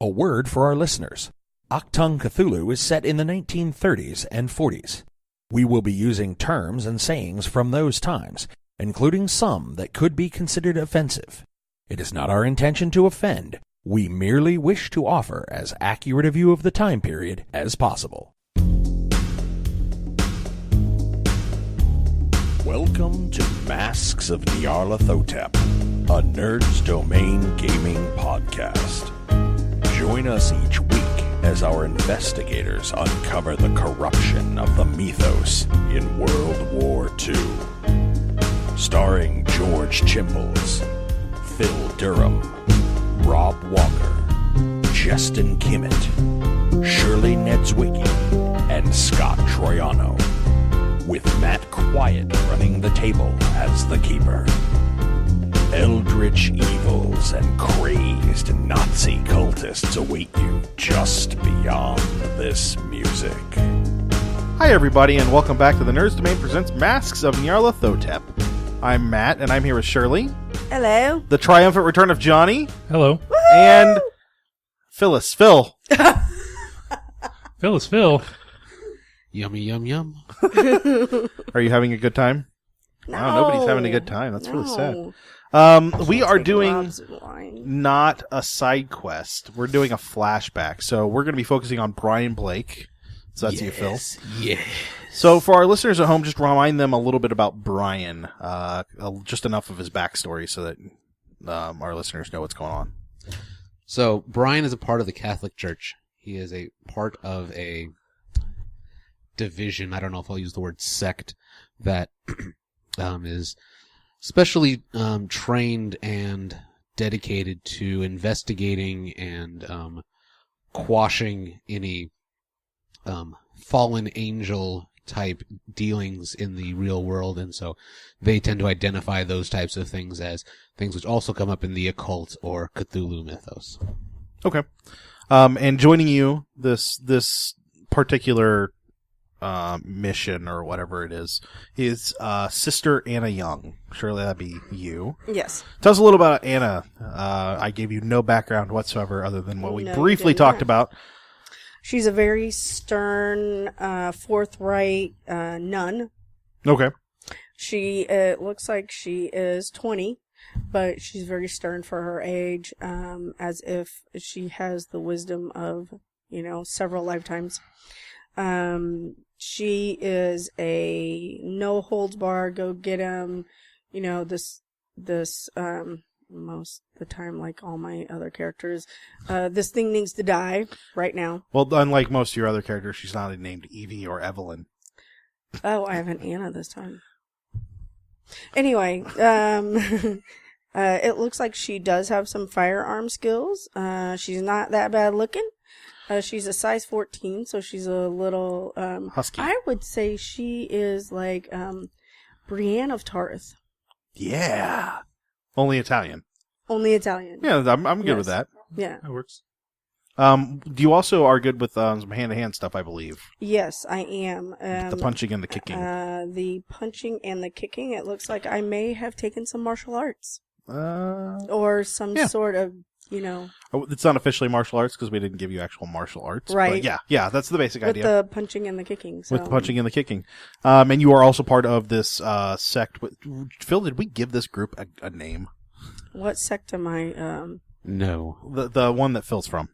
A word for our listeners. Achtung Cthulhu is set in the 1930s and 40s. We will be using terms and sayings from those times, including some that could be considered offensive. It is not our intention to offend. We merely wish to offer as accurate a view of the time period as possible. Welcome to Masks of Nyarlathotep, a Nerd's Domain gaming podcast. Join us each week as our investigators uncover the corruption of the mythos in World War II. Starring George Chimbles, Phil Durham, Rob Walker, Justin Kimmett, Shirley Niedzwiecki, and Scott Troiano, with Matt Quiett running the table as the keeper. Eldritch evils and crazed Nazi cultists await you just beyond this music. Hi everybody, and welcome back to the Nerds Domain Presents Masks of Nyarlathotep. I'm Matt, and I'm here with Shirley. Hello. The triumphant return of Johnny. Hello. Woo-hoo! And Phyllis. Phil. Phyllis, Phil. Yummy, yum, yum. Are you having a good time? No. Wow, nobody's having a good time. That's really sad. No. We are doing Rob's wine. not a side quest. We're doing a flashback. So we're going to be focusing on Brian Blake. So that's you, Phil. Yes. So for our listeners at home, just remind them a little bit about Brian. Just enough of his backstory so that our listeners know what's going on. So, Brian is a part of the Catholic Church. He is a part of a division, I don't know if I'll use the word sect, that is specially trained and dedicated to investigating and quashing any fallen angel type dealings in the real world, and so they tend to identify those types of things as things which also come up in the occult or Cthulhu mythos. Okay. And joining you this particular mission or whatever it is Sister Anna Young. Surely that'd be you. Yes. Tell us a little about Anna. I gave you no background whatsoever other than what we briefly talked about. She's a very stern, forthright nun. Okay. She looks like she is 20, but she's very stern for her age, as if she has the wisdom of, several lifetimes. She is a no holds bar, go get him, this most of the time, like all my other characters, this thing needs to die right now. Well, unlike most of your other characters, she's not named Evie or Evelyn. Oh, I have an Anna this time. Anyway, it looks like she does have some firearm skills. She's not that bad looking. She's a size 14, so she's a little husky. I would say she is like Brienne of Tarth. Yeah. Only Italian. Only Italian. Yeah, I'm good with that. Yeah. That works. You also are good with some hand-to-hand stuff, I believe. Yes, I am. The punching and the kicking. The punching and the kicking, it looks like I may have taken some martial arts. Or some sort of, Oh, it's not officially martial arts because we didn't give you actual martial arts. Right. But yeah, that's the basic idea. With the punching and the kicking. So. With the punching and the kicking. And you are also part of this sect. Phil, did we give this group a name? What sect am I? No. The one that Phil's from.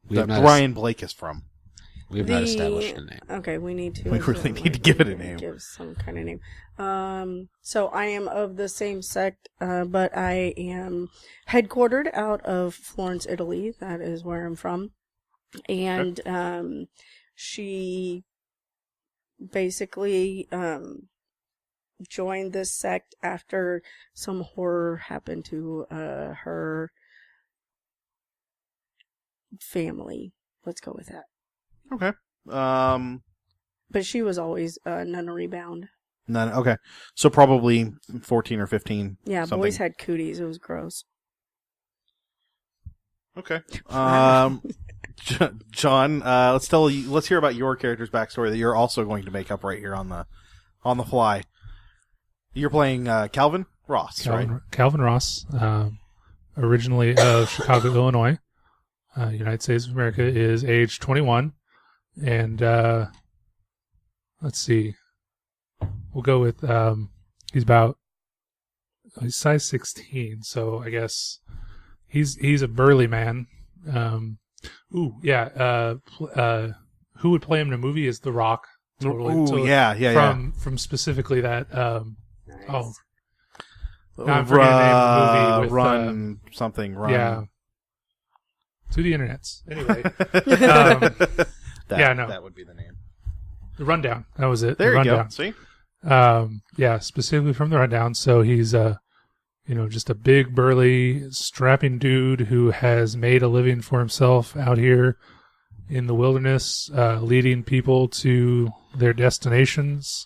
That Brian Blake is from. We have not established a name. Okay, we need to. We really need to give it a name. Give some kind of name. So I am of the same sect, but I am headquartered out of Florence, Italy. That is where I'm from. And she basically joined this sect after some horror happened to her family. Let's go with that. Okay. But she was always nunnery bound. None. Okay. So probably 14 or 15. Yeah, something. boys had cooties. It was gross. Okay. John, let's hear about your character's backstory that you're also going to make up right here on the fly. You're playing Calvin Ross, right? Calvin Ross, originally of Chicago, Illinois. United States of America, is age 21. And let's see. We'll go with he's size 16, so I guess he's a burly man. Who would play him in a movie is The Rock. Totally. Yeah. From specifically that. Nice. Now I'm forgetting the name of the movie with Run something. Run. Yeah. To the internets. Anyway. That would be the name. The Rundown. That was it. There the you Rundown. go. See? Specifically from The Rundown. So he's just a big, burly, strapping dude who has made a living for himself out here in the wilderness, leading people to their destinations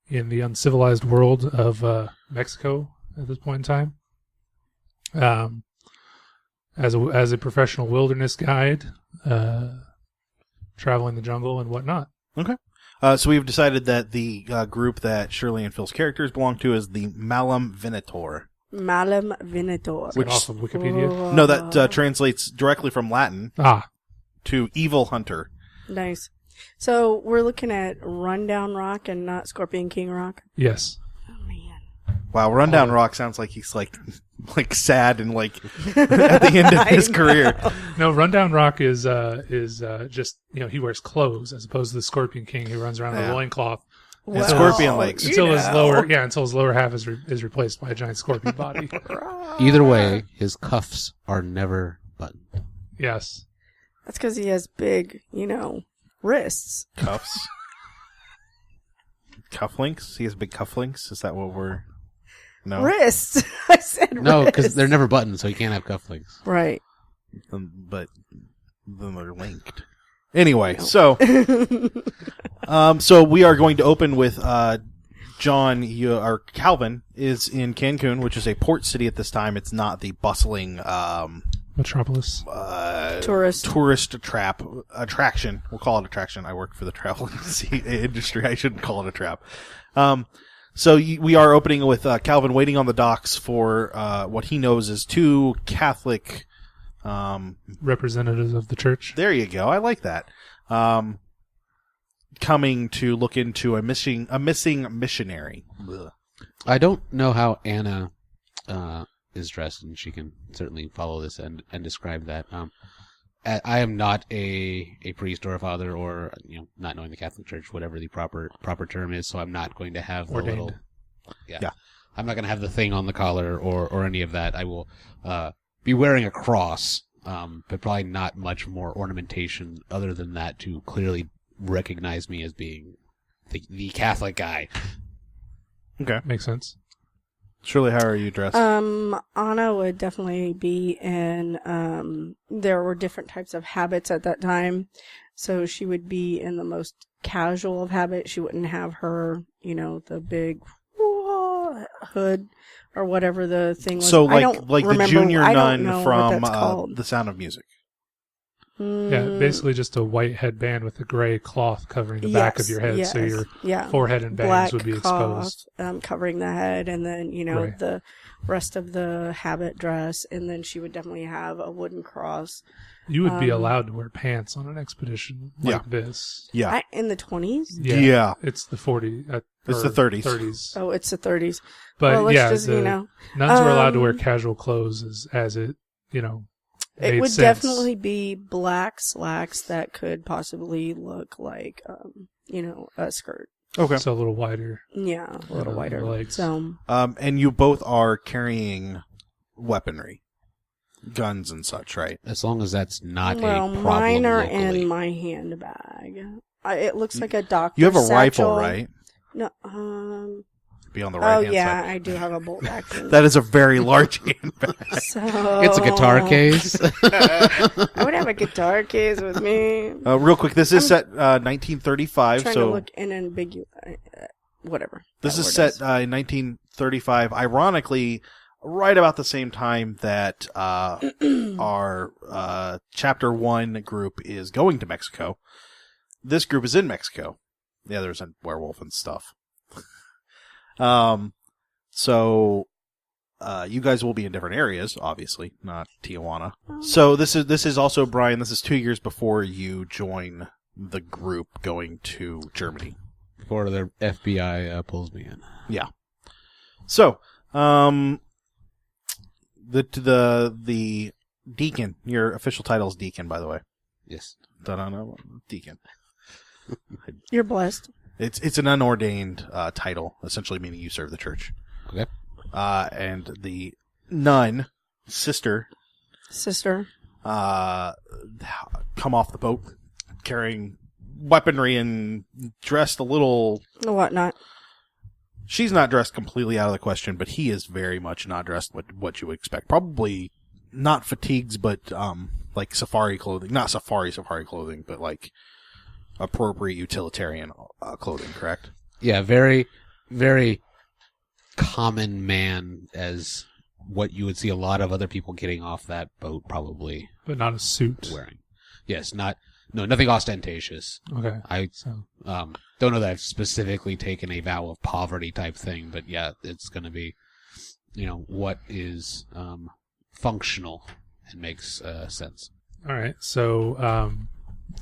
in the uncivilized world of Mexico at this point in time. As a professional wilderness guide, traveling the jungle and whatnot. Okay. So we've decided that the group that Shirley and Phil's characters belong to is the Malum Venator. Malum Venator. Which off of Wikipedia? No, that translates directly from Latin to evil hunter. Nice. So we're looking at Rundown Rock and not Scorpion King Rock? Yes. Oh, man. Wow, Rundown Rock sounds like he's like sad and like at the end of his career. No, Rundown Rock is just, he wears clothes as opposed to the Scorpion King who runs around in a loincloth. And scorpion legs. Until his lower half is replaced by a giant scorpion body. Either way, his cuffs are never buttoned. Yes. That's because he has big, wrists. Cuffs. Cufflinks? He has big cufflinks? Is that what we're... No. Wrists. I said No, because wrists. they're never buttoned, so he can't have cufflinks. Right. But then they're linked. Anyway, so we are going to open with Calvin is in Cancun, which is a port city at this time. It's not the bustling Metropolis. Tourist attraction. We'll call it attraction. I work for the travel industry. I shouldn't call it a trap. So we are opening with Calvin waiting on the docks for what he knows is two Catholic representatives of the church. There you go. I like that. Coming to look into a missing missionary. Ugh. I don't know how Anna is dressed, and she can certainly follow this and describe that. I am not a priest or a father, or not knowing the Catholic Church, whatever the proper term is. So I'm not going to have the ordained. Yeah. I'm not going to have the thing on the collar or any of that. I will be wearing a cross, but probably not much more ornamentation other than that to clearly recognize me as being the Catholic guy. Okay, makes sense. Shirley, how are you dressed? Anna would definitely be in, there were different types of habits at that time. So she would be in the most casual of habits. She wouldn't have her, the big hood or whatever the thing was. So like the junior nun from The Sound of Music. Yeah, basically just a white headband with a gray cloth covering the back of your head, so your forehead and bangs black would be exposed. Cloth, covering the head, and then Right. the rest of the habit dress, and then she would definitely have a wooden cross. You would be allowed to wear pants on an expedition like this. Yeah, In the 20s. Yeah. It's the 40s. It's the 30s. 30s. Oh, it's the 30s. But well, let's just, nuns were allowed to wear casual clothes as it it would sense. definitely be black slacks that could possibly look like, a skirt. Okay. So a little wider. Yeah, a little wider. legs. So, and you both are carrying weaponry, guns and such, right? As long as that's not a problem mine are locally. in my handbag. It looks like a doctor's You have a satchel. rifle, right? No, Be on the right hand yeah, side. I do have a bolt action. That is a very large handbag. So It's a guitar case. I would have a guitar case with me. Real quick, this is set 1935. Trying So to look inambiguous. Whatever. this that is word set in 1935. Ironically, right about the same time that our Chapter 1 group is going to Mexico. This group is in Mexico. Yeah, there's a werewolf and stuff. So you guys will be in different areas, obviously, not Tijuana. So this is also, Brian, this is 2 years before you join the group going to Germany. Before the FBI pulls me in. Yeah. So, the deacon, your official title is deacon, by the way. Yes. Deacon. You're blessed. It's an unordained title, essentially meaning you serve the church. Okay. And the nun, sister, come off the boat carrying weaponry and dressed a little... The whatnot. She's not dressed completely out of the question, but he is very much not dressed what you would expect. Probably not fatigues, but like safari clothing. Not safari clothing, but like appropriate utilitarian clothing, correct? Yeah, very, very common man, as what you would see a lot of other people getting off that boat probably But not a suit. wearing. Yes, nothing ostentatious. Okay. I So, don't know that I've specifically taken a vow of poverty type thing, but yeah, it's going to be, what is functional and makes sense. all right. So,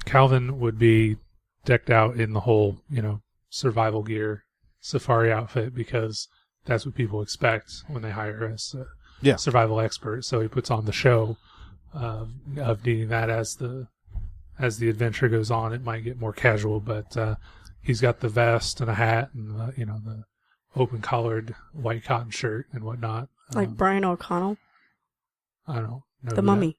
Calvin would be decked out in the whole, survival gear safari outfit because that's what people expect when they hire us. Yeah. Survival expert. So he puts on the show of needing that as the adventure goes on. It might get more casual, but he's got the vest and a hat and the open collared white cotton shirt and whatnot. Like Brian O'Connell. I don't know. The who Mummy.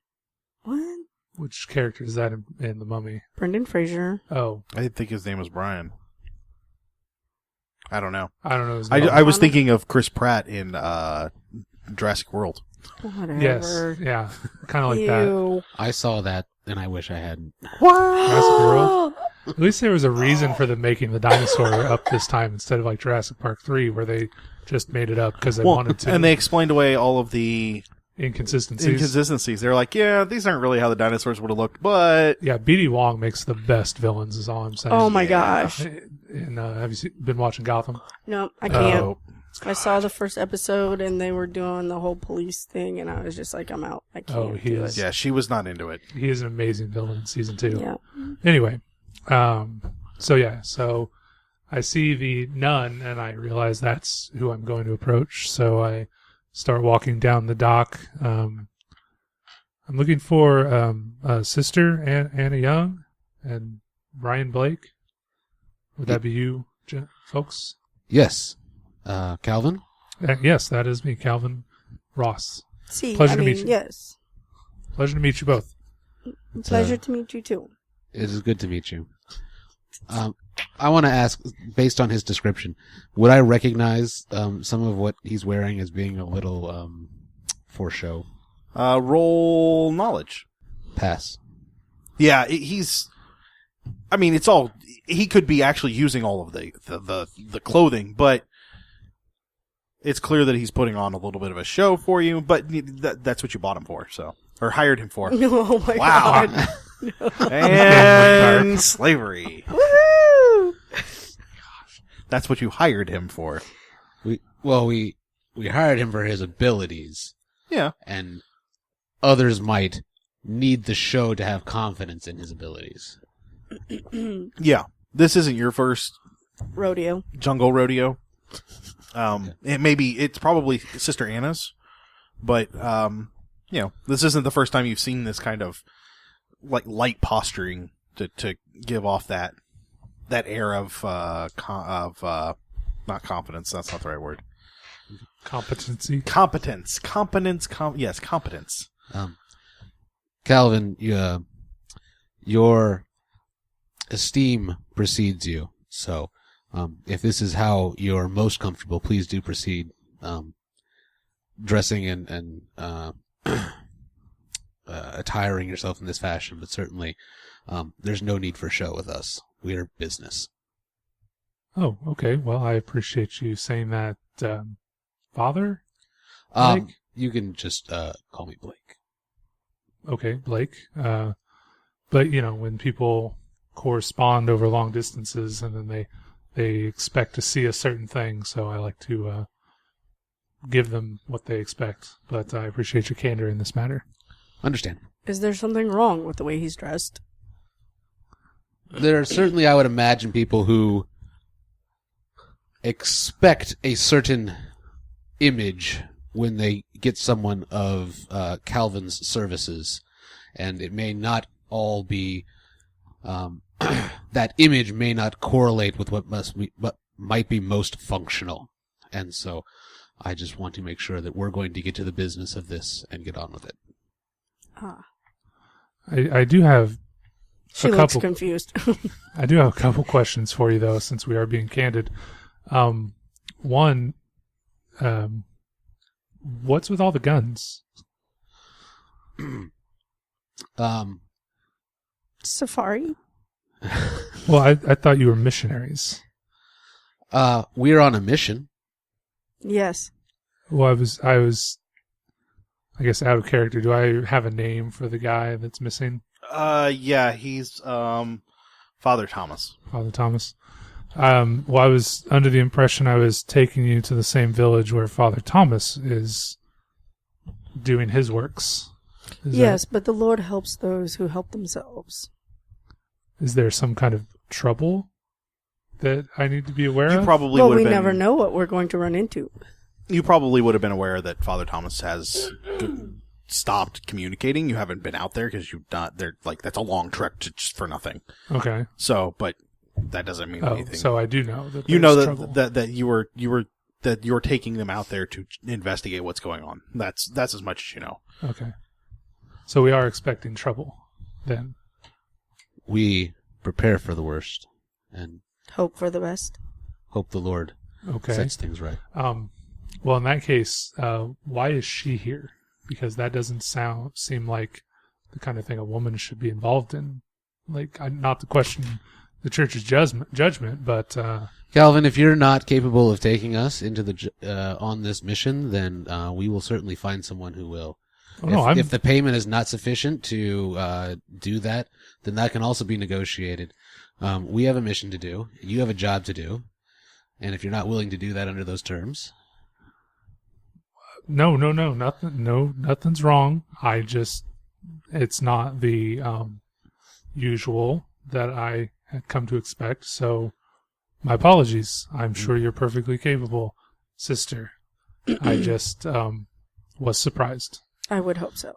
What? Which character is that in The Mummy? Brendan Fraser. Oh, I didn't think his name was Brian. I don't know. I don't know his name. I was thinking of Chris Pratt in Jurassic World. Whatever. Yes, yeah, kind of like that. Ew. I saw that, and I wish I hadn't. Jurassic World. At least there was a reason for them making the dinosaur up this time instead of like Jurassic Park 3, where they just made it up because they wanted to. And they explained away all of the inconsistencies. They're like, yeah, these aren't really how the dinosaurs would have looked, but... Yeah, B.D. Wong makes the best villains, is all I'm saying. Oh my gosh. And have you been watching Gotham? No, I can't. Oh. I saw the first episode and they were doing the whole police thing and I was just like, I'm out. I can't Oh, he do is. it. Yeah, she was not into it. He is an amazing villain in season 2. Yeah. Anyway, so I see the nun and I realize that's who I'm going to approach. So I start walking down the dock. I'm looking for Sister Anna Young and Brian Blake. Would that be you, folks? Yes. Calvin? Yes, that is me, Calvin Ross. See, Pleasure to meet you. Yes. Pleasure to meet you both. Pleasure to meet you too. It is good to meet you. I want to ask, based on his description, would I recognize some of what he's wearing as being a little for show? Roll knowledge. Pass. Yeah, he's... I mean, it's all... He could be actually using all of the clothing, but it's clear that he's putting on a little bit of a show for you, but that's what you bought him for, so... Or hired him for. Oh my Wow. God. And slavery. Woohoo! That's what you hired him for. We hired him for his abilities, Yeah. and others might need the show to have confidence in his abilities. Yeah. This isn't your first Rodeo. jungle rodeo. It's probably Sister Anna's, but this isn't the first time you've seen this kind of like light posturing to give off that air of not confidence. That's not the right word. Competency. Competence. Yes, competence. Calvin, your esteem precedes you. So, if this is how you're most comfortable, please do proceed. Dressing and attiring yourself in this fashion, but certainly, there's no need for show with us. We're business. Oh, okay. Well, I appreciate you saying that, Father? Blake? You can just call me Blake. Okay, Blake. But, when people correspond over long distances and then they expect to see a certain thing, so I like to give them what they expect. But I appreciate your candor in this matter. Understand. Is there something wrong with the way he's dressed? There are certainly, I would imagine, people who expect a certain image when they get someone of Calvin's services, and it may not all be that image may not correlate with what might be most functional, and so I just want to make sure that we're going to get to the business of this and get on with it. I do have She looks confused. I do have a couple questions for you, though, since we are being candid. One, what's with all the guns? Safari? Well, I thought you were missionaries. We're on a mission. Yes. Well, I was, I guess, out of character. Do I have a name for the guy that's missing? Yeah, he's Father Thomas. Father Thomas. Well, I was under the impression I was taking you to the same village where Father Thomas is doing his works. Yes, but the Lord helps those who help themselves. Is there some kind of trouble that I need to be aware You of? probably Well, would we have been, never know what we're going to run into. You probably would have been aware that Father Thomas has stopped communicating. You haven't been out there because you've not. They're like that's a long trek just for nothing. Okay. So, but that doesn't mean anything. So I do know that You know there's that, trouble. that you were that you're taking them out there to investigate what's going on. That's as much as you know. Okay. So we are expecting trouble then. We prepare for the worst and Hope for the best. hope the Lord Okay. sets things right. Well, in that case, why is she here? Because that doesn't seem like the kind of thing a woman should be involved in. Like, not to question the church's judgment, but Calvin, if you're not capable of taking us into the on this mission, then we will certainly find someone who will. If the payment is not sufficient to do that, then that can also be negotiated. We have a mission to do. You have a job to do. And if you're not willing to do that under those terms... No, nothing's wrong. It's not the usual that I had come to expect, so my apologies. I'm sure you're perfectly capable, sister. I just was surprised. I would hope so.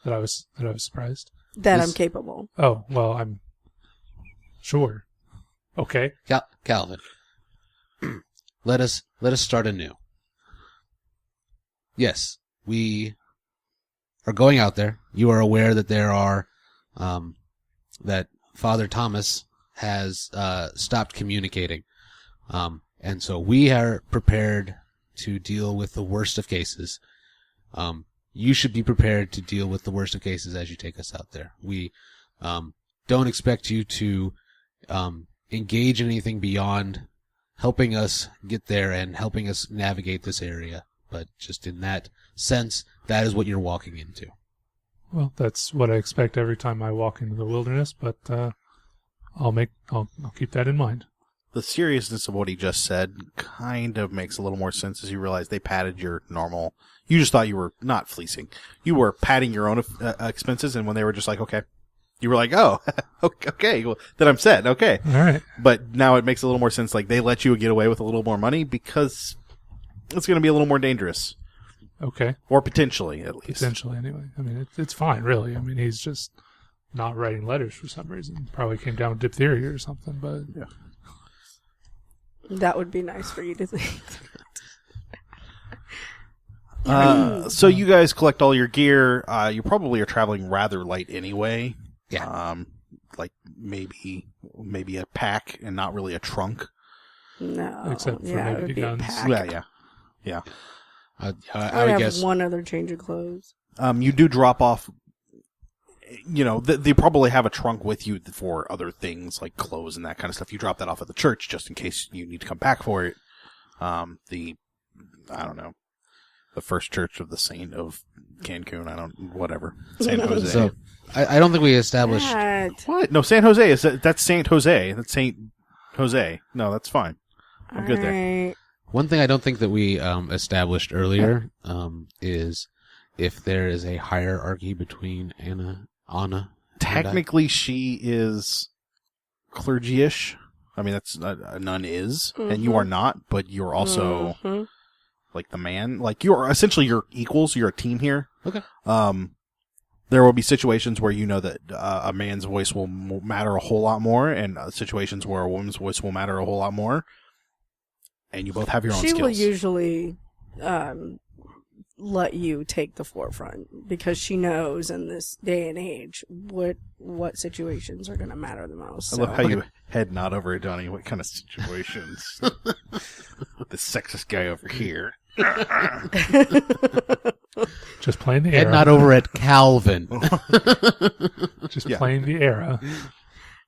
That I was surprised. That I'm capable. Oh, well, I'm sure. Okay. Calvin, let us start anew. Yes, we are going out there. You are aware that there are that Father Thomas has stopped communicating, and so we are prepared to deal with the worst of cases. You should be prepared to deal with the worst of cases as you take us out there. We don't expect you to engage in anything beyond helping us get there and helping us navigate this area. But just in that sense, that is what you're walking into. Well, that's what I expect every time I walk into the wilderness, but I'll keep that in mind. The seriousness of what he just said kind of makes a little more sense as you realize they padded your normal. You just thought you were not fleecing. You were padding your own expenses, and when they were just like, okay, you were like, oh, okay, well, then I'm set, okay. All right. But now it makes a little more sense, like they let you get away with a little more money because it's going to be a little more dangerous. Okay. Or potentially, at least. Potentially, anyway. I mean, it's fine, really. I mean, he's just not writing letters for some reason. Probably came down with diphtheria or something, but... Yeah. That would be nice for you to think. So you guys collect all your gear. You probably are traveling rather light anyway. Yeah. Like maybe a pack and not really a trunk. No. Except for yeah, maybe it would the be a guns. pack. Yeah. I I would have guess one other change of clothes. You do drop off. You know, they probably have a trunk with you for other things like clothes and that kind of stuff. You drop that off at the church just in case you need to come back for it. I don't know, the First Church of the Saint of Cancun. Whatever. San Jose. so. I don't think we established. What? No, San Jose that's Saint Jose. That's Saint Jose. No, that's fine. I'm good there. Right. One thing I don't think that we established earlier is if there is a hierarchy between Anna. Technically, she is clergy-ish. I mean, that's a nun is, and you are not, but you're also like the man. Like you're essentially you're equals. You're a team here. Okay. There will be situations where you know that a man's voice will matter a whole lot more, and situations where a woman's voice will matter a whole lot more. And you both have your own skills. She will usually let you take the forefront because she knows in this day and age what situations are going to matter the most. I love how you head nod over at Donnie. What kind of situations? The sexist guy over here. Just playing the Head era. nod over at Calvin. Just playing the era.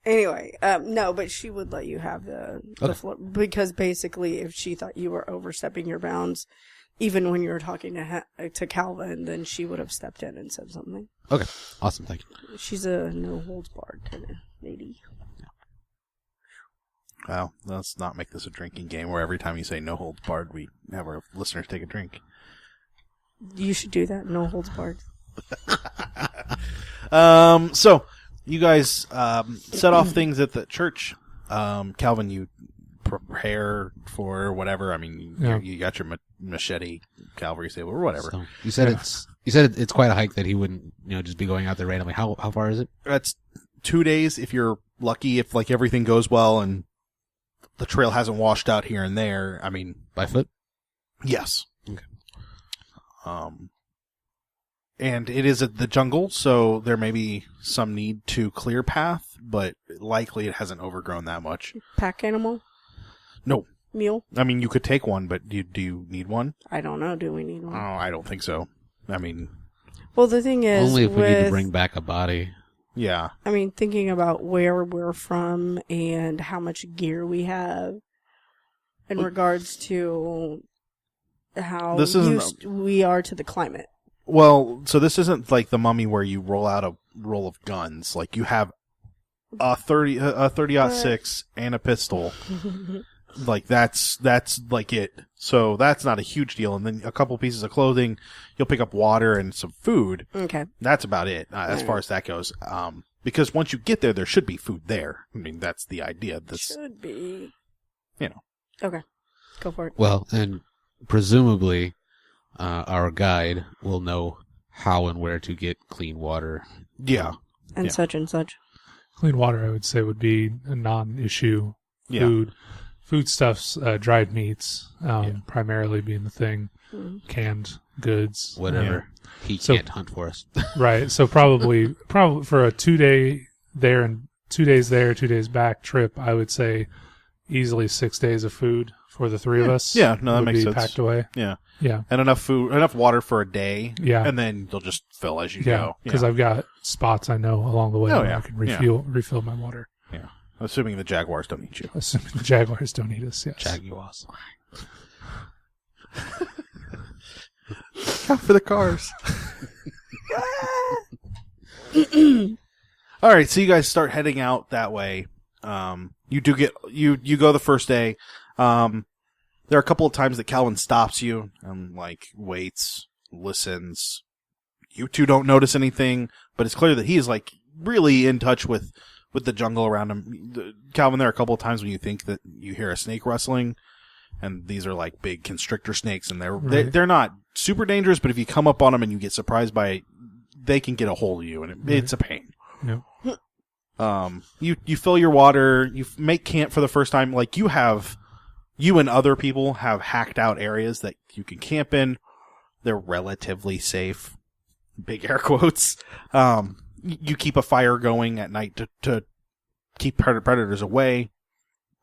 Anyway, no, but she would let you have the floor because basically, if she thought you were overstepping your bounds, even when you were talking to Calvin, then she would have stepped in and said something. Okay, awesome, thank you. She's a no holds barred kind of lady. Well, let's not make this a drinking game where every time you say no holds barred, we have our listeners take a drink. You should do that. No holds barred. So you guys set off things at the church. Calvin, you prepare for whatever. I mean, you got your machete, cavalry stable, or whatever. So you said it's quite a hike that he wouldn't just be going out there randomly. How far is it? That's 2 days if you're lucky. If like everything goes well and the trail hasn't washed out here and there. I mean, By foot? yes. Okay. And it is the jungle, so there may be some need to clear path, but likely it hasn't overgrown that much. Pack animal? No. Mule? I mean, you could take one, but do you need one? I don't know. Do we need one? Oh, I don't think so. I mean... Well, the thing is... Only if we need to bring back a body. Yeah. I mean, thinking about where we're from and how much gear we have in regards to how used we are to the climate. Well, so this isn't like the Mummy where you roll out a roll of guns. Like you have a 30-06 and a pistol. Like that's like it. So that's not a huge deal. And then a couple pieces of clothing. You'll pick up water and some food. Okay. That's about it as far as that goes. Because once you get there should be food there. I mean, that's the idea. Should be. Okay. Go for it. Well, and presumably our guide will know how and where to get clean water. Yeah. And such and such. Clean water, I would say, would be a non-issue. Yeah. Foodstuffs, dried meats, primarily being the thing. Canned goods, Whatever. He can't hunt for us. Right. So probably for a 2 day there and 2 days there, 2 days back trip, I would say easily 6 days of food for the three of us. Yeah, no, that would makes be sense. Packed away. Yeah. Yeah. And enough water for a day. Yeah. And then you'll just fill as you Yeah. go. Because I've got spots I know along the way where I can refill my water. Yeah. Assuming the jaguars don't eat you. Assuming the jaguars don't eat us, yes. Jaguars. Out for the cars. All right, so you guys start heading out that way. You do get you go the first day. There are a couple of times that Calvin stops you and like waits, listens. You two don't notice anything, but it's clear that he is like really in touch with the jungle around him. Calvin, there are a couple of times when you think that you hear a snake rustling, and these are like big constrictor snakes, and they're not super dangerous, but if you come up on them and you get surprised by it, they can get a hold of you, and it's a pain. Yeah. You fill your water, you make camp for the first time. Like you and other people have hacked out areas that you can camp in. They're relatively safe. Big air quotes. You keep a fire going at night to keep predators away.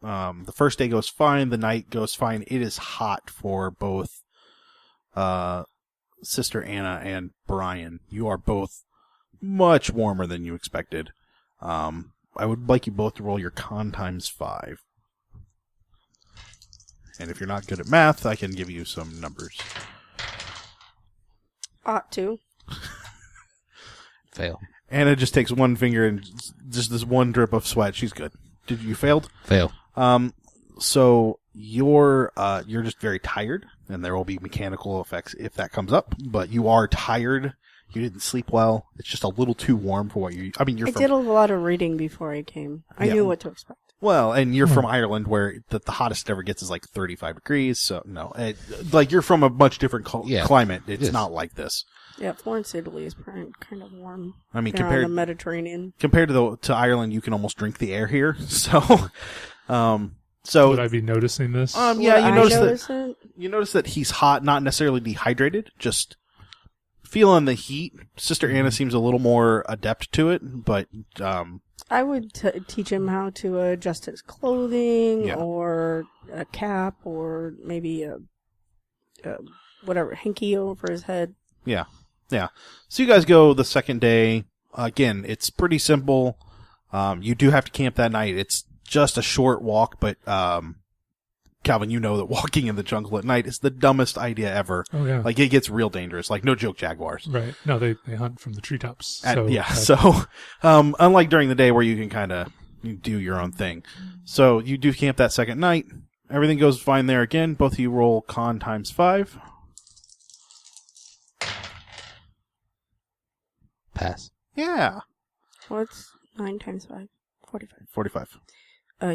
The first day goes fine. The night goes fine. It is hot for both Sister Anna and Brian. You are both much warmer than you expected. I would like you both to roll your con times 5. And if you're not good at math, I can give you some numbers. Ought to. Fail. Anna just takes one finger and just this one drip of sweat. She's good. You failed? Fail. So you're just very tired, and there will be mechanical effects if that comes up. But you are tired. You didn't sleep well. It's just a little too warm for what you. I mean, I did a lot of reading before I came. I Yeah. knew what to expect. Well, and you're from Ireland, where the hottest it ever gets is like 35 degrees. So no, like you're from a much different climate. It's Yes. not like this. Yeah, Florence, Italy is kind of warm. I mean, They're on compared the Mediterranean. to Ireland, you can almost drink the air here. So, Would I be noticing this? yeah, Would you I notice that it? you notice that he's hot, not necessarily dehydrated, just feeling the heat. Sister Anna seems a little more adept to it, but I would teach him how to adjust his clothing, Yeah. or a cap, or maybe a whatever, hanky over his head. yeah. So you guys go the second day. Again, it's pretty simple. You do have to camp that night. It's just a short walk, but Calvin, you know that walking in the jungle at night is the dumbest idea ever. Oh yeah. Like, it gets real dangerous. Like, no joke, jaguars. Right. No, they hunt from the treetops. So unlike during the day where you can kind of do your own thing. So you do camp that second night. Everything goes fine there again. Both of you roll con times 5. Pass. Yeah. What's 9 times 5? 45. 45.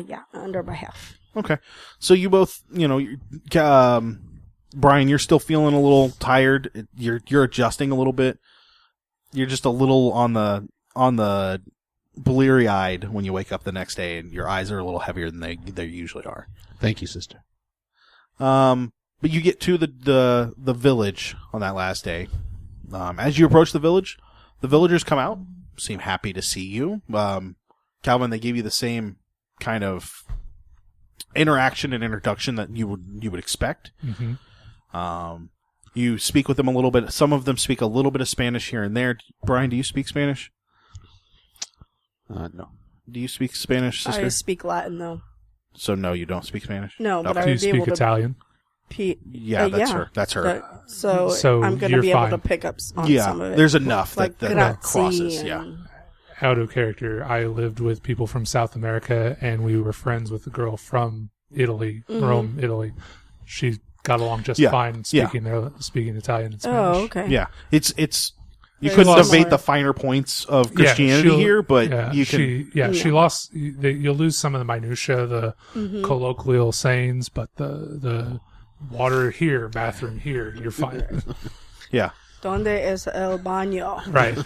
Yeah, under by half. Okay. So you both, Brian, you're still feeling a little tired. You're adjusting a little bit. You're just a little on the bleary-eyed when you wake up the next day, and your eyes are a little heavier than they usually are. Thank you, sister. But you get to the village on that last day. As you approach the village, the villagers come out, seem happy to see you. Calvin, they give you the same kind of interaction and introduction that you would expect. Mm-hmm. You speak with them a little bit. Some of them speak a little bit of Spanish here and there. Brian, do you speak Spanish? No. Do you speak Spanish, sister? I speak Latin, though. So no, you don't speak Spanish? No, but Okay. I Do you would be able speak to... Italian? Yeah, that's her. That's her. So I'm going to you're be able fine. to pick up on Yeah, some of it. there's enough like that grazie crosses. and- Yeah. Out of character, I lived with people from South America, and we were friends with a girl from Italy, Mm-hmm. Rome, Italy. She got along just Yeah. fine speaking Italian and Spanish. Oh, okay. Yeah, it's you Very couldn't similar. debate the finer points of Christianity she'll- here, but yeah, you can. she lost. You'll lose some of the minutia, the colloquial sayings, but the water here, bathroom here, you're fine. Yeah. Donde es el baño? Right.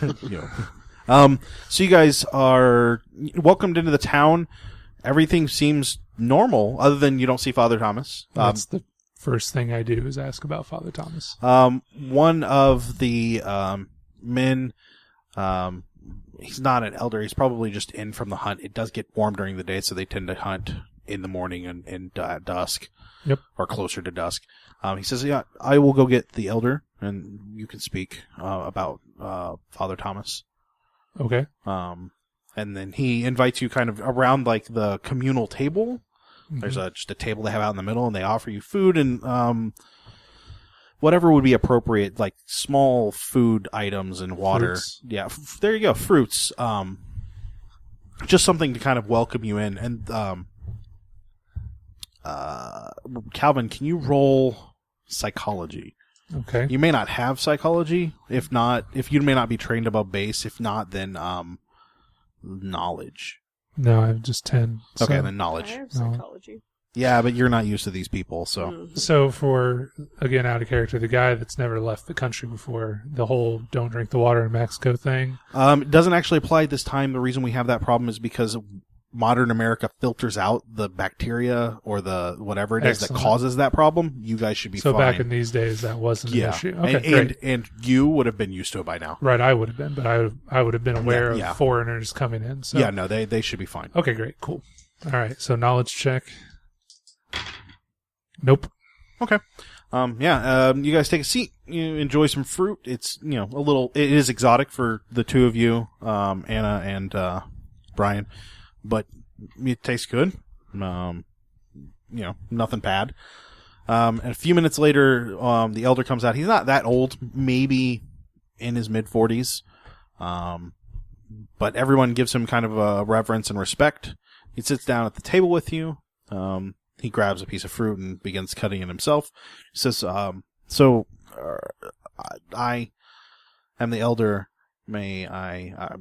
So you guys are welcomed into the town. Everything seems normal, other than you don't see Father Thomas. That's the first thing I do is ask about Father Thomas. One of the men, he's not an elder. He's probably just in from the hunt. It does get warm during the day, so they tend to hunt in the morning and at dusk. Yep. Or closer to dusk. He says, "Yeah, I will go get the elder, and you can speak about Father Thomas." Okay. And then he invites you kind of around like the communal table. There's just a table they have out in the middle, and they offer you food and whatever would be appropriate, like small food items and water. Fruits. Yeah, there you go, fruits. Just something to kind of welcome you in. And Calvin, can you roll psychology? Okay. You may not have psychology. If you may not be trained above base. If not, then knowledge. No, I have just 10. Okay, So, then I knowledge. have psychology. Yeah, but you're not used to these people, so. so for, again, out of character, the guy that's never left the country before, the whole don't drink the water in Mexico thing. It doesn't actually apply this time. The reason we have that problem is because modern America filters out the bacteria or the whatever it is that Excellent. causes that problem. You guys should be So fine. back in these days, that wasn't an yeah, issue. Okay, great. and you would have been used to it by now. Right, I would have been, but I would have been aware Yeah. of foreigners coming in. So. Yeah, no, they should be fine. Okay, great, cool. All right, so knowledge check. Nope. Okay. You guys take a seat. You enjoy some fruit. It's, it is exotic for the two of you, Anna and Brian, but it tastes good. Nothing bad. And a few minutes later, the elder comes out. He's not that old, maybe in his mid-40s. But everyone gives him kind of a reverence and respect. He sits down at the table with you. he grabs a piece of fruit and begins cutting it himself. He says, I am the elder. May I,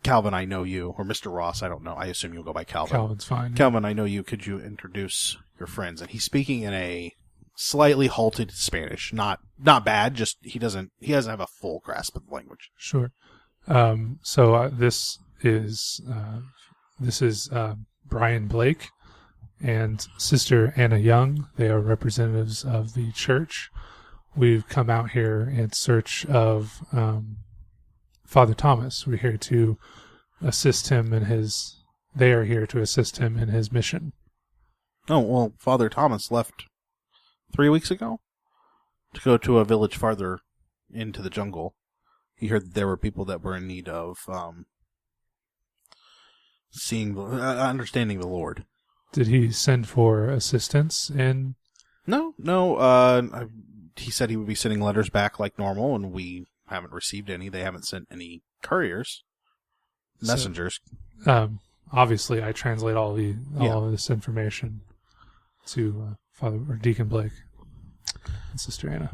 Calvin, I know you, or Mr. Ross, I don't know. I assume you'll go by Calvin. Calvin's fine. Calvin, I know you. Could you introduce your friends? And he's speaking in a slightly halted Spanish. Not bad, just he doesn't have a full grasp of the language. Sure. This is Brian Blake and Sister Anna Young. They are representatives of the church. We've come out here in search of Father Thomas. We're here to assist him in his. They are here to assist him in his mission. Oh, well, Father Thomas left 3 weeks ago to go to a village farther into the jungle. He heard that there were people that were in need of understanding the Lord. Did he send for assistance in? No. He said he would be sending letters back like normal, and we haven't received any. They haven't sent any couriers, messengers. Obviously, I translate all of this information to Father or Deacon Blake and Sister Anna.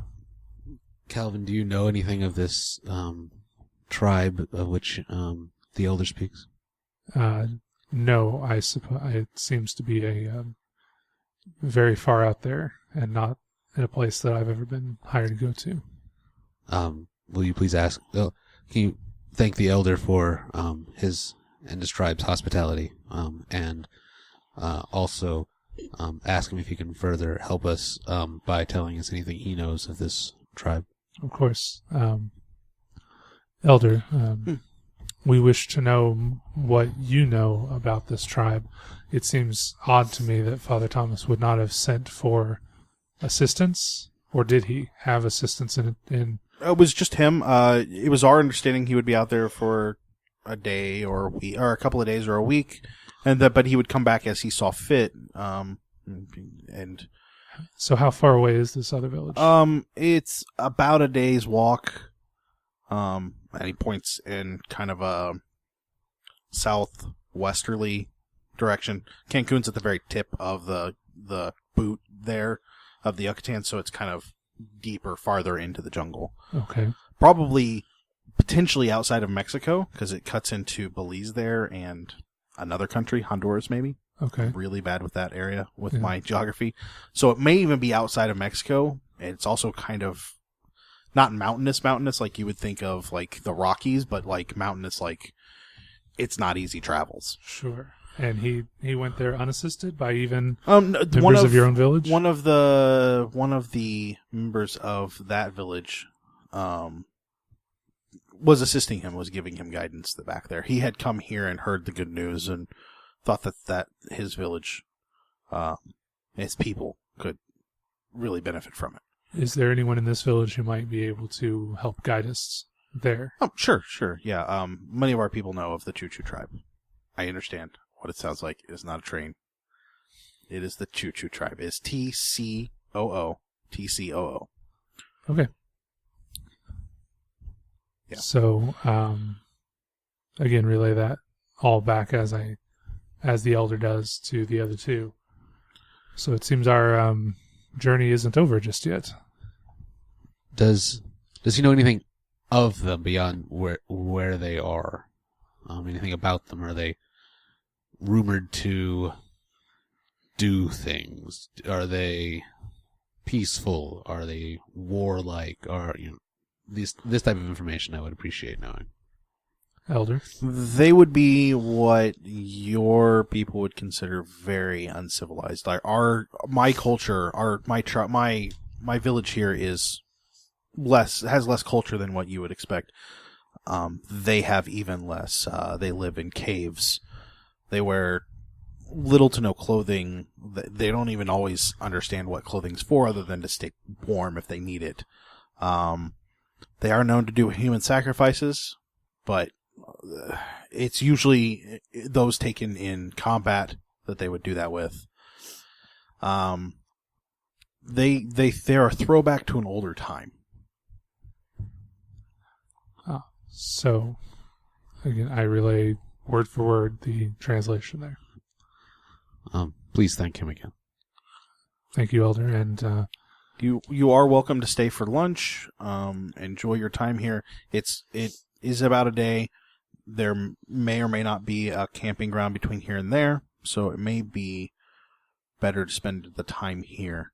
Calvin, do you know anything of this tribe of which the elder speaks? No, I suppose it seems to be a very far out there and not in a place that I've ever been hired to go to. Will you please ask? Can you thank the elder for his and his tribe's hospitality, and also ask him if he can further help us by telling us anything he knows of this tribe? Of course, Elder. We wish to know what you know about this tribe. It seems odd to me that Father Thomas would not have sent for assistance, or did he have assistance in? It was just him. It was our understanding he would be out there for a day or a week, or a couple of days or a week, but he would come back as he saw fit. And so, how far away is this other village? It's about a day's walk. And he points in kind of a southwesterly direction. Cancun's at the very tip of the boot there of the Yucatan, so it's kind of deeper, farther into the jungle. Okay. Probably potentially outside of Mexico, because it cuts into Belize there and another country, Honduras maybe. Okay. I'm really bad with that area with my geography. So it may even be outside of Mexico. It's also kind of not mountainous like you would think of like the Rockies, but like mountainous, like it's not easy travels. Sure. And he went there unassisted by even members of your own village? One of the members of that village was assisting him, was giving him guidance back there. He had come here and heard the good news and thought that his village, his people could really benefit from it. Is there anyone in this village who might be able to help guide us there? Oh, sure. Yeah. Many of our people know of the Choo Choo tribe. I understand what it sounds like. It is not a train. It is the Choo Choo tribe. It is TCOO. TCOO. Okay. Yeah. So, again, relay that all back as the elder does to the other two. So it seems our journey isn't over just yet. Does he know anything of them beyond where they are? Anything about them? Are they rumored to do things? Are they peaceful? Are they warlike? Or this type of information I would appreciate knowing. Elder? They would be what your people would consider very uncivilized. Like my culture, my village here has less culture than what you would expect. They have even less. They live in caves. They wear little to no clothing. They don't even always understand what clothing's for, other than to stay warm if they need it. They are known to do human sacrifices, but it's usually those taken in combat that they would do that with. They're a throwback to an older time. So, again, I relay word for word the translation there. Please thank him again. Thank you, Elder. And You are welcome to stay for lunch. Enjoy your time here. It is about a day. There may or may not be a camping ground between here and there, so it may be better to spend the time here.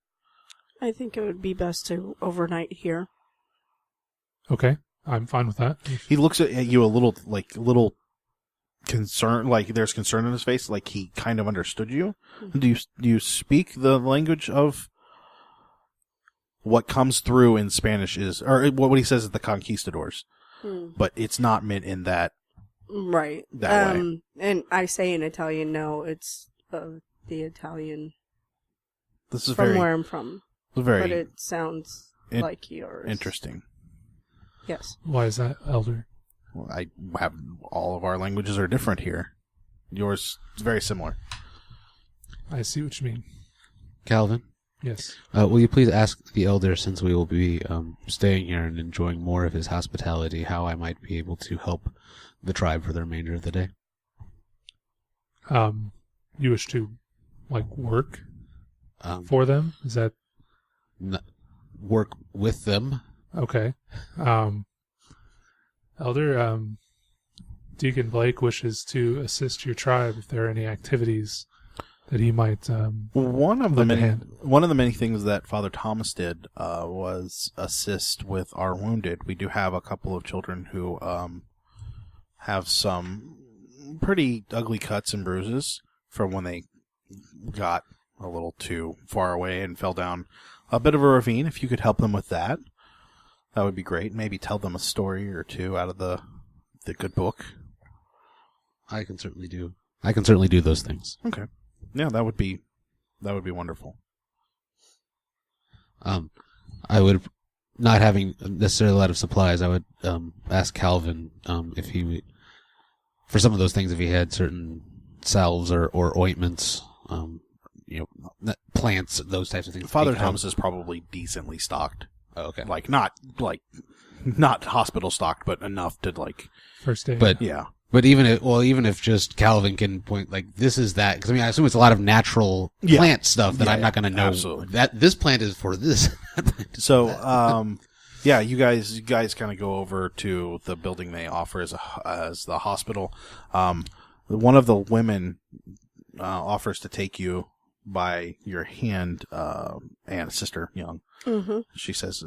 I think it would be best to overnight here. okay, I'm fine with that. He looks at you a little concerned, like there's concern in his face, like he kind of understood you. Do you speak the language of what comes through in Spanish is, or what he says is the conquistadors, but it's not meant in that right that way. And I say in Italian, no, it's the Italian This is from very where I'm from, very but it sounds like yours. interesting. Yes. Why is that, Elder? Well, I have all of our languages are different here. Yours is very similar. I see what you mean. Calvin, Yes. will you please ask the elder, since we will be staying here and enjoying more of his hospitality, how I might be able to help the tribe for the remainder of the day? You wish to, work For for them? Is that work with them. okay? Elder, Deacon Blake wishes to assist your tribe if there are any activities that he might One of the lend a many hand. many things that Father Thomas did was assist with our wounded. We do have a couple of children who have some pretty ugly cuts and bruises from when they got a little too far away and fell down a bit of a ravine. If you could help them with that, that would be great. Maybe tell them a story or two out of the good book. I can certainly do those things. Okay. Yeah, that would be wonderful. I would, not having necessarily a lot of supplies, I would ask Calvin if he would, for some of those things, if he had certain salves or ointments, plants, those types of things. Father Thomas is probably decently stocked. Oh, okay. Not hospital stocked, but enough to First aid. But yeah. But even if just Calvin can point this is that, because I assume it's a lot of natural plant stuff that I'm not going to know absolutely. that this plant is for this. So you guys kind of go over to the building they offer as the hospital. One of the women offers to take you by your hand, and Sister Young. Mm-hmm. She says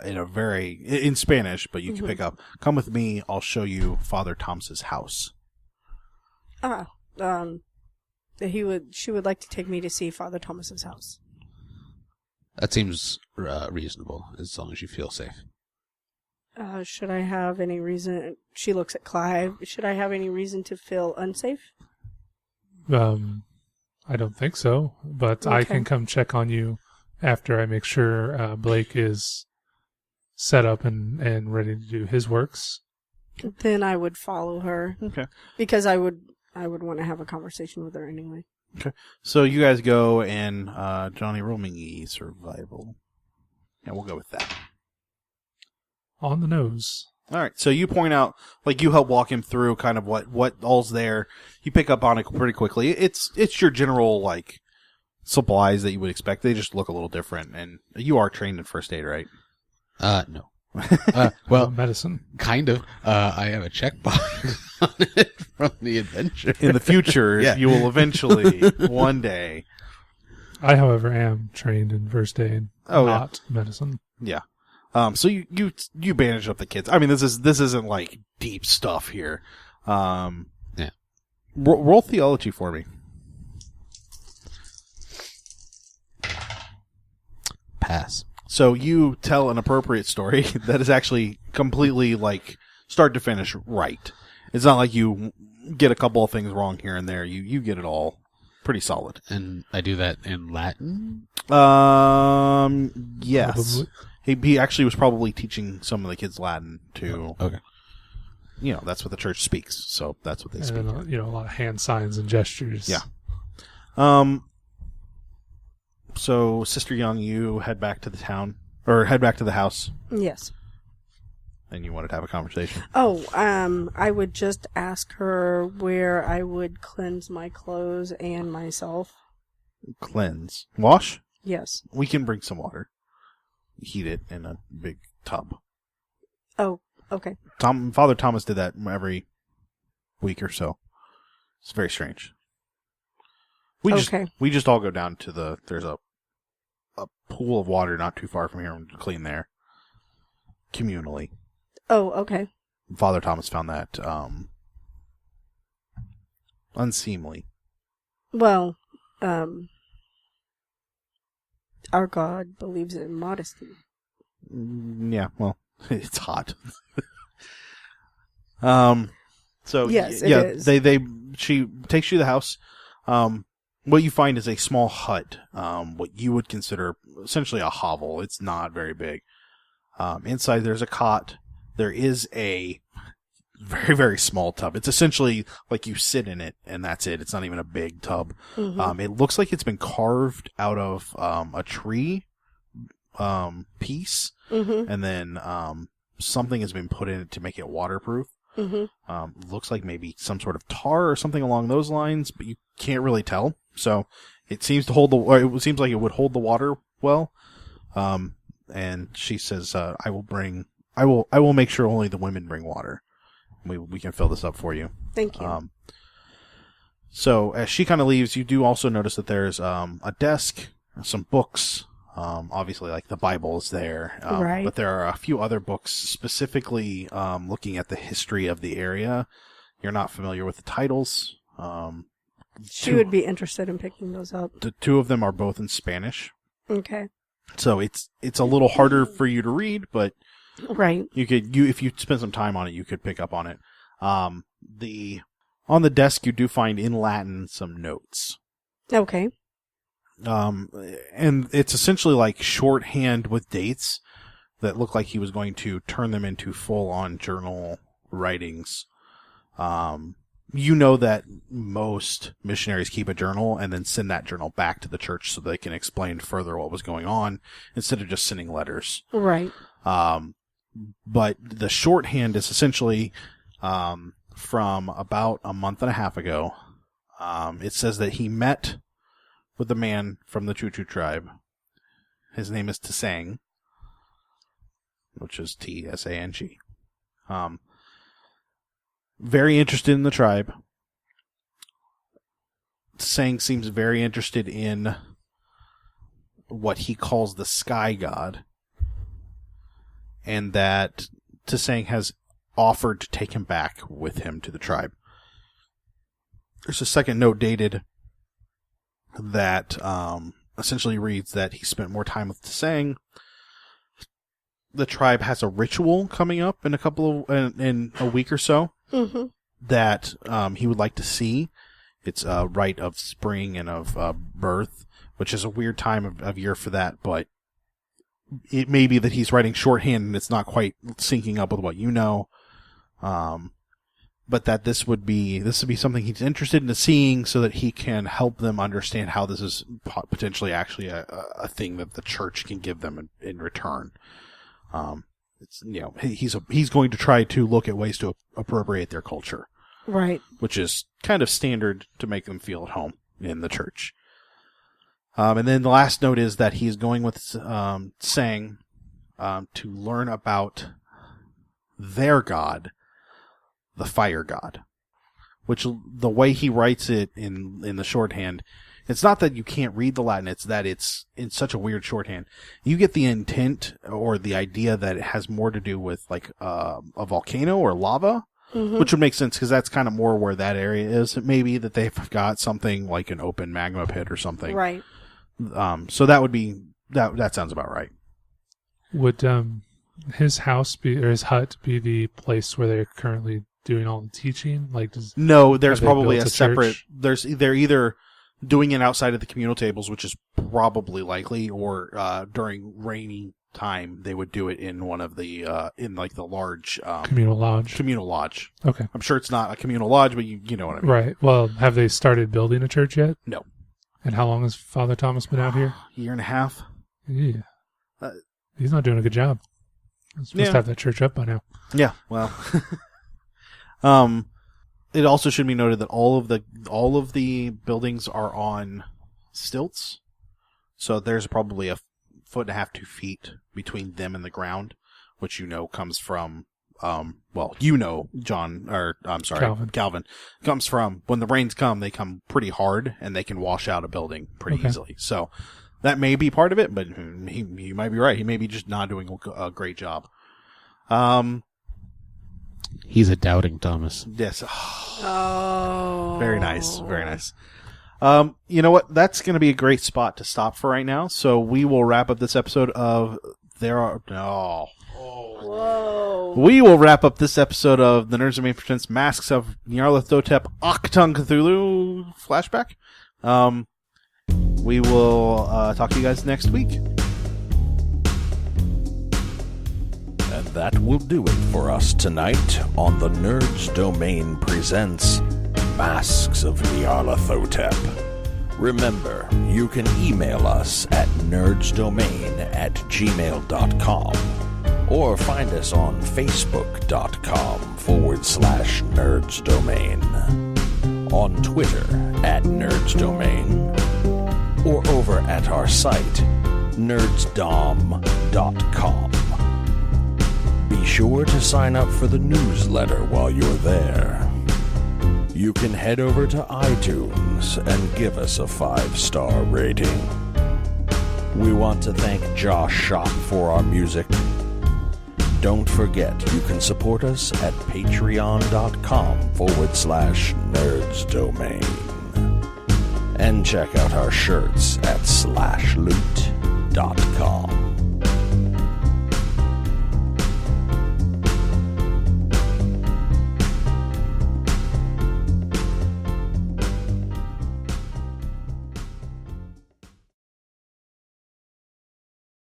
in Spanish, but you can pick up. Come with me. I'll show you Father Thomas's house. She would like to take me to see Father Thomas's house. That seems reasonable, as long as you feel safe. Should I have any reason? She looks at Clive. Should I have any reason to feel unsafe? I don't think so, but I Okay. can come check on you after I make sure Blake is set up and ready to do his works. Then I would follow her. Okay. Because I would want to have a conversation with her anyway. Okay. So you guys go and Johnny, roll me survival. Yeah, we'll go with that. On the nose. All right. So you point out, you help walk him through kind of what all's there. You pick up on it pretty quickly. It's your general supplies that you would expect. They just look a little different. And you are trained in first aid, right? No. Well, Medicine. kind of. I have a checkbox on it from the adventure. In the future, Yeah. you will eventually one day. I, however, am trained in first aid, not medicine. Yeah. So you bandage up the kids. I mean, this isn't deep stuff here. Yeah. Roll theology for me. Pass. So you tell an appropriate story that is actually completely start to finish right. It's not like you get a couple of things wrong here and there. You get it all pretty solid. And I do that in Latin? Yes. He actually was probably teaching some of the kids Latin to. Okay. That's what the church speaks, so that's what they speak. And then, a lot of hand signs and gestures. Yeah. So, Sister Young, you head back to the town, or head back to the house, Yes. and you wanted to have a conversation. Oh, I would just ask her where I would cleanse my clothes and myself. Cleanse. Wash? Yes. We can bring some water. Heat it in a big tub. Oh, okay. Father Thomas did that every week or so. It's very strange. We just all go down to there's a pool of water not too far from here and clean there. Communally. Oh, okay. Father Thomas found that unseemly. Well, our God believes in modesty. Yeah, well, it's hot. So yes, it yeah, is. she takes you to the house. What you find is a small hut, what you would consider essentially a hovel. It's not very big. Inside there's a cot. There is a very, very small tub. It's essentially like you sit in it and that's it. It's not even a big tub. Mm-hmm. It looks like it's been carved out of a tree piece, Mm-hmm. and then something has been put in it to make it waterproof. Mm-hmm. Looks like maybe some sort of tar or something along those lines, but you can't really tell. So it seems to hold it seems like it would hold the water well. And she says, I will make sure only the women bring water. We can fill this up for you. Thank you. So as she kind of leaves, you do also notice that there's a desk, some books. Obviously, like the Bible is there, right. But there are a few other books specifically looking at the history of the area. You're not familiar with the titles. She would be interested in picking those up. The two of them are both in Spanish. Okay. So it's a little harder for you to read, but right. If you spend some time on it, you could pick up on it. On the desk, you do find in Latin some notes. Okay. And it's essentially like shorthand with dates that look like he was going to turn them into full-on journal writings. You know that most missionaries keep a journal and then send that journal back to the church so they can explain further what was going on instead of just sending letters. Right. But the shorthand is essentially from about a month and a half ago. It says that he met with a man from the Choo Choo tribe. His name is Tsang, which is Tsang. Very interested in the tribe. Tsang seems very interested in what he calls the sky god, and that Tsang has offered to take him back with him to the tribe. There's a second note dated that essentially reads that he spent more time with Tsang. The tribe has a ritual coming up in in a week or so that he would like to see. It's a rite of spring and of birth, which is a weird time of year for that, but it may be that he's writing shorthand and it's not quite syncing up with what you know. But that this would be something he's interested in seeing so that he can help them understand how this is potentially actually a thing that the church can give them in return. It's, he's going to try to look at ways to appropriate their culture. Right. Which is kind of standard to make them feel at home in the church. And then the last note is that he's going with Tsang to learn about their god, the fire god. Which, the way he writes it in the shorthand, it's not that you can't read the Latin, it's that it's in such a weird shorthand. You get the intent or the idea that it has more to do with like a volcano or lava. Which would make sense because that's kind of more where that area is. It may be that they've got something like an open magma pit or something. Right. So that would be that sounds about right. Would his house or his hut be the place where they're currently doing all the teaching? Like, no, there's probably a separate. church? They're either doing it outside of the communal tables, which is probably likely, or during rainy time they would do it in one of the in like the large communal lodge. Communal lodge. Okay. I'm sure it's not a communal lodge, but you know what I mean. Right. Well, have they started building a church yet? No. And how long has Father Thomas been out here? Year and a half. Yeah. He's not doing a good job. He's supposed to have that church up by now. Yeah. Well. It also should be noted that all of the buildings are on stilts. So there's probably a 1.5 feet, 2 feet between them and the ground, which comes from, John, or I'm sorry, Calvin, comes from when the rains come, they come pretty hard and they can wash out a building pretty easily. So that may be part of it, but he might be right. He may be just not doing a great job. He's a doubting Thomas. Yes. Oh. Very nice. Very nice. You know what? That's going to be a great spot to stop for right now. So we will wrap up this episode of Whoa. We will wrap up this episode of the Nerds Domain Presents Masks of Nyarlathotep Octung Cthulhu flashback. We will talk to you guys next week. And that will do it for us tonight on the Nerds Domain Presents Masks of Nyarlathotep. Remember, you can email us at nerdsdomain@gmail.com or find us on facebook.com/nerdsdomain, on Twitter @nerdsdomain, or over at our site nerdsdom.com. Be sure to sign up for the newsletter while you're there. You can head over to iTunes and give us a 5-star rating. We want to thank Josh Schopp for our music. Don't forget, you can support us at patreon.com/nerdsdomain. And check out our shirts at slashloot.com.